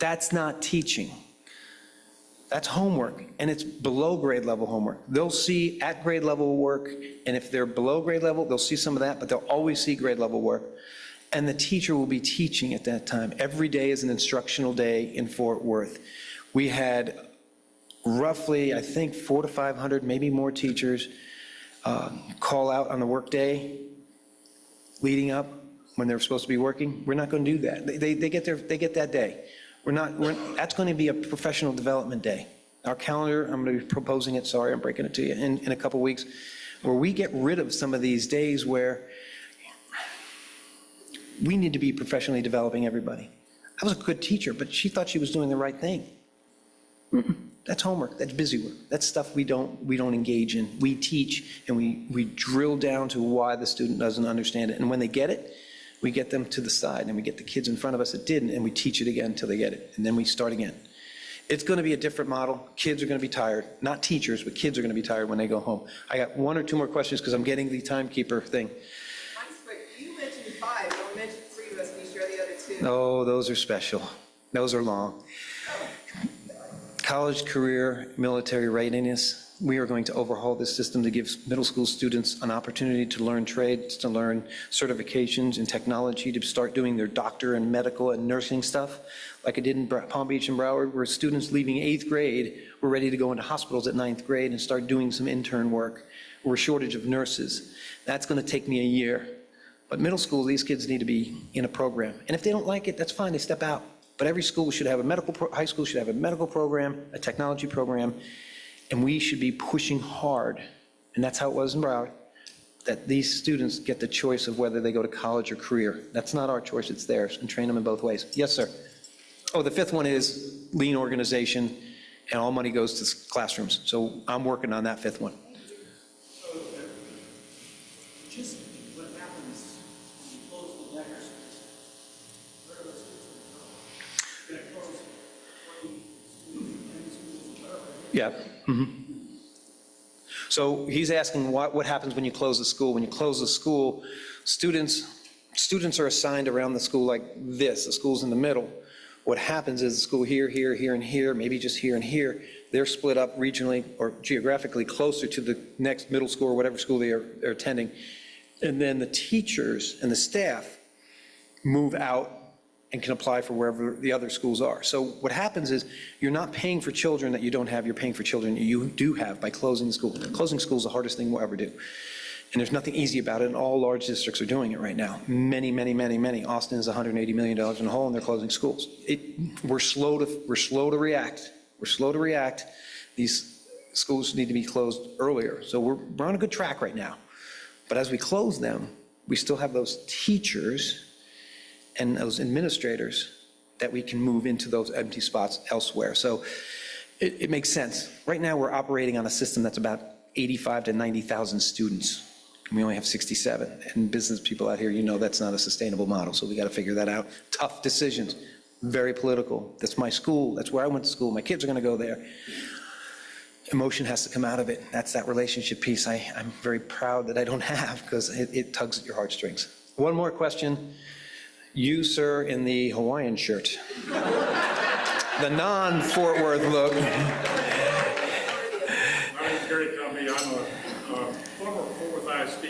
That's not teaching. That's homework, and it's below grade level homework. They'll see at grade level work, and if they're below grade level, they'll see some of that, but they'll always see grade level work. And the teacher will be teaching at that time. Every day is an instructional day in Fort Worth. We had roughly, I think, 400 to 500, maybe more teachers call out on the work day leading up when they're supposed to be working. We're not going to do that. They get that day. That's going to be a professional development day. Our calendar, I'm going to be proposing it, sorry, I'm breaking it to you, in a couple weeks, where we get rid of some of these days where we need to be professionally developing everybody. I was a good teacher, but she thought she was doing the right thing. That's homework, that's busy work. That's stuff we don't engage in. We teach and we drill down to why the student doesn't understand it. And when they get it, we get them to the side and we get the kids in front of us that didn't, and we teach it again until they get it. And then we start again. It's going to be a different model. Kids are going to be tired. Not teachers, but kids are going to be tired when they go home. I got one or two more questions because I'm getting the timekeeper thing. Mine's quick. You mentioned 5, don't mention 3 of us, can you share the other 2? Oh, those are special. Those are long. College, career, military readiness. We are going to overhaul this system to give middle school students an opportunity to learn trades, to learn certifications in technology, to start doing their doctor and medical and nursing stuff, like I did in Palm Beach and Broward, where students leaving 8th grade were ready to go into hospitals at 9th grade and start doing some intern work. We're a shortage of nurses. That's going to take me a year. But middle school, these kids need to be in a program. And if they don't like it, that's fine, they step out. But every school should have high school should have a medical program, a technology program, and we should be pushing hard, and that's how it was in Broward, that these students get the choice of whether they go to college or career. That's not our choice, it's theirs, and train them in both ways. Yes, sir. Oh, the 5th one is lean organization, and all money goes to classrooms. So I'm working on that 5th one. Just what happens when you close the letters, where are those kids going to go? You're going to close 20 schools, whatever. Yeah. So he's asking what happens when you close the school. When you close the school, students are assigned around the school like this. The school's in the middle. What happens is the school here, here, here, and here, maybe just here and here, they're split up regionally or geographically closer to the next middle school or whatever school they're attending. And then the teachers and the staff move out and can apply for wherever the other schools are. So what happens is you're not paying for children that you don't have, you're paying for children you do have by closing the school. Closing school is the hardest thing we'll ever do. And there's nothing easy about it, and all large districts are doing it right now. Many, many, many, many. Austin is $180 million in the hole, and they're closing schools. We're slow to react. We're slow to react. These schools need to be closed earlier. So we're on a good track right now. But as we close them, we still have those teachers and those administrators that we can move into those empty spots elsewhere. So it makes sense. Right now, we're operating on a system that's about 85 to 90,000 students. We only have 67. And business people out here, you know that's not a sustainable model, so we got to figure that out. Tough decisions, very political. That's my school, that's where I went to school, my kids are going to go there. Emotion has to come out of it. That's that relationship piece I'm very proud that I don't have, because it tugs at your heartstrings. One more question. You, sir, in the Hawaiian shirt. The non-Fort Worth look. My name is Gary Cumbie. I'm a former Fort Worth ISD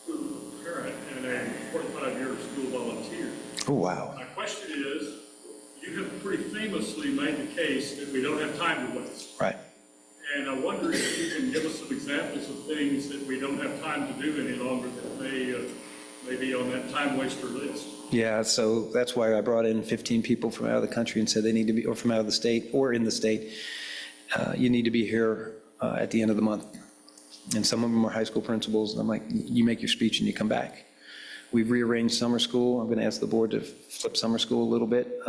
school parent and a 45-year school volunteer. Oh, wow. My question is, you have pretty famously made the case that we don't have time to waste. Right. And I wonder if you can give us some examples of things that we don't have time to do any longer that may be on that time waster list. Yeah, so that's why I brought in 15 people from out of the country and said they need to be, or from out of the state, or in the state. You need to be here at the end of the month. And some of them are high school principals, and I'm like, you make your speech and you come back. We've rearranged summer school. I'm going to ask the board to flip summer school a little bit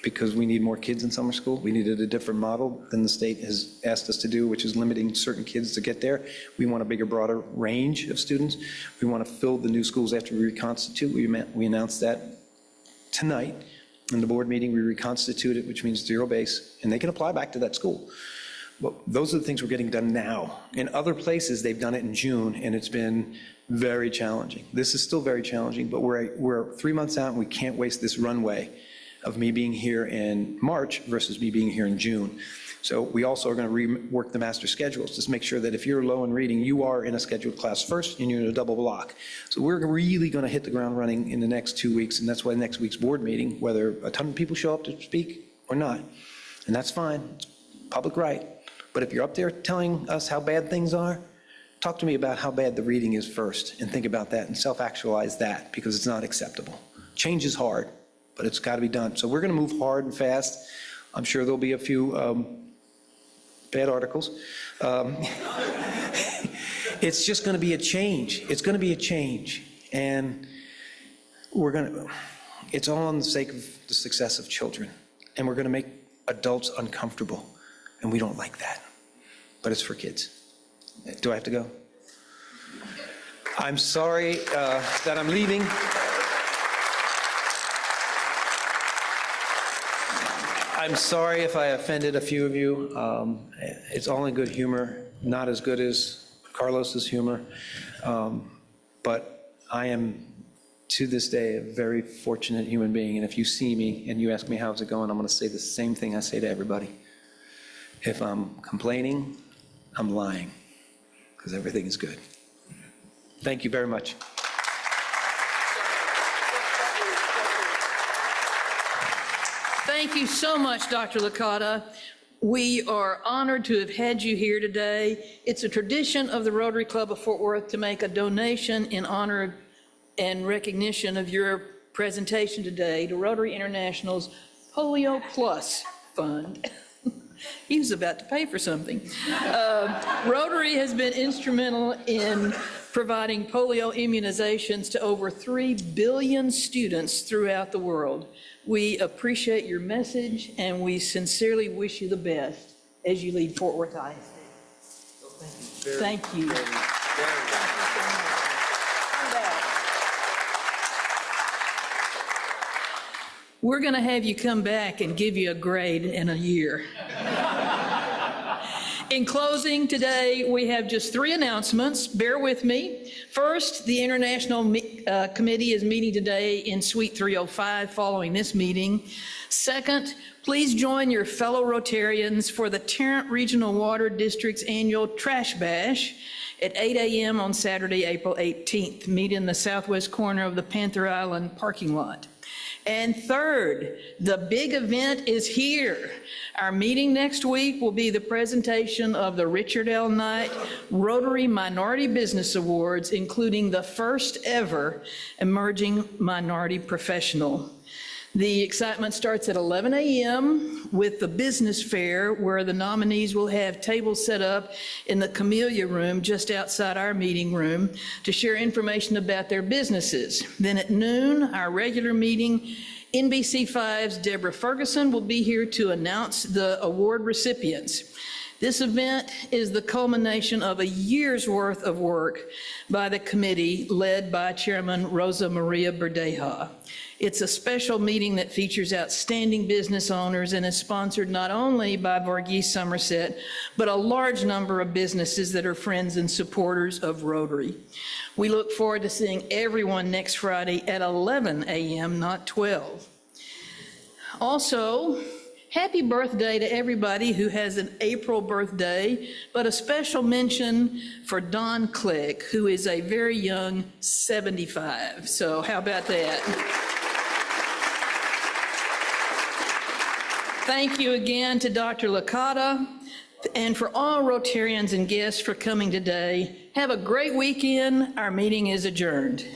because we need more kids in summer school. We needed a different model than the state has asked us to do, which is limiting certain kids to get there. We want a bigger, broader range of students. We want to fill the new schools after we reconstitute. We announced that tonight in the board meeting. We reconstituted, which means zero base, and they can apply back to that school. But those are the things we're getting done now. In other places, they've done it in June, and it's been very challenging. This is still very challenging, but we're 3 months out, and we can't waste this runway of me being here in March versus me being here in June. So we also are going to rework the master schedules to make sure that if you're low in reading, you are in a scheduled class first and you're in a double block. So we're really going to hit the ground running in the next 2 weeks, and that's why next week's board meeting, whether a ton of people show up to speak or not, and that's fine, it's public right. But if you're up there telling us how bad things are, talk to me about how bad the reading is first, and think about that and self-actualize that, because it's not acceptable. Change is hard, but it's got to be done. So we're going to move hard and fast. I'm sure there'll be a few bad articles. It's just going to be a change. It's going to be a change. And it's all on the sake of the success of children. And we're going to make adults uncomfortable. And we don't like that. But it's for kids. Do I have to go? I'm sorry that I'm leaving. I'm sorry if I offended a few of you. It's all in good humor, not as good as Carlos's humor. But I am, to this day, a very fortunate human being. And if you see me and you ask me how's it going, I'm going to say the same thing I say to everybody. If I'm complaining, I'm lying, because everything is good. Thank you very much. Thank you so much, Dr. Licata. We are honored to have had you here today. It's a tradition of the Rotary Club of Fort Worth to make a donation in honor and recognition of your presentation today to Rotary International's Polio Plus Fund. He was about to pay for something. Rotary has been instrumental in providing polio immunizations to over 3 billion students throughout the world. We appreciate your message, and we sincerely wish you the best as you lead Fort Worth ISD. Thank you. We're going to have you come back and give you a grade in a year. In closing today, we have just 3 announcements. Bear with me. First, the International Committee is meeting today in Suite 305 following this meeting. Second, please join your fellow Rotarians for the Tarrant Regional Water District's annual Trash Bash at 8 a.m. on Saturday, April 18th. Meet in the southwest corner of the Panther Island parking lot. And third, the big event is here. Our meeting next week will be the presentation of the Richard L. Knight Rotary Minority Business Awards, including the first ever Emerging Minority Professional. The excitement starts at 11 a.m. with the business fair, where the nominees will have tables set up in the Camellia Room just outside our meeting room to share information about their businesses. Then at noon, our regular meeting, NBC5's Deborah Ferguson will be here to announce the award recipients. This event is the culmination of a year's worth of work by the committee led by Chairman Rosa Maria Berdeja. It's a special meeting that features outstanding business owners and is sponsored not only by Varghese Somerset, but a large number of businesses that are friends and supporters of Rotary. We look forward to seeing everyone next Friday at 11 a.m., not 12. Also, happy birthday to everybody who has an April birthday, but a special mention for Don Click, who is a very young 75. So how about that? Thank you again to Dr. Licata, and for all Rotarians and guests for coming today. Have a great weekend. Our meeting is adjourned.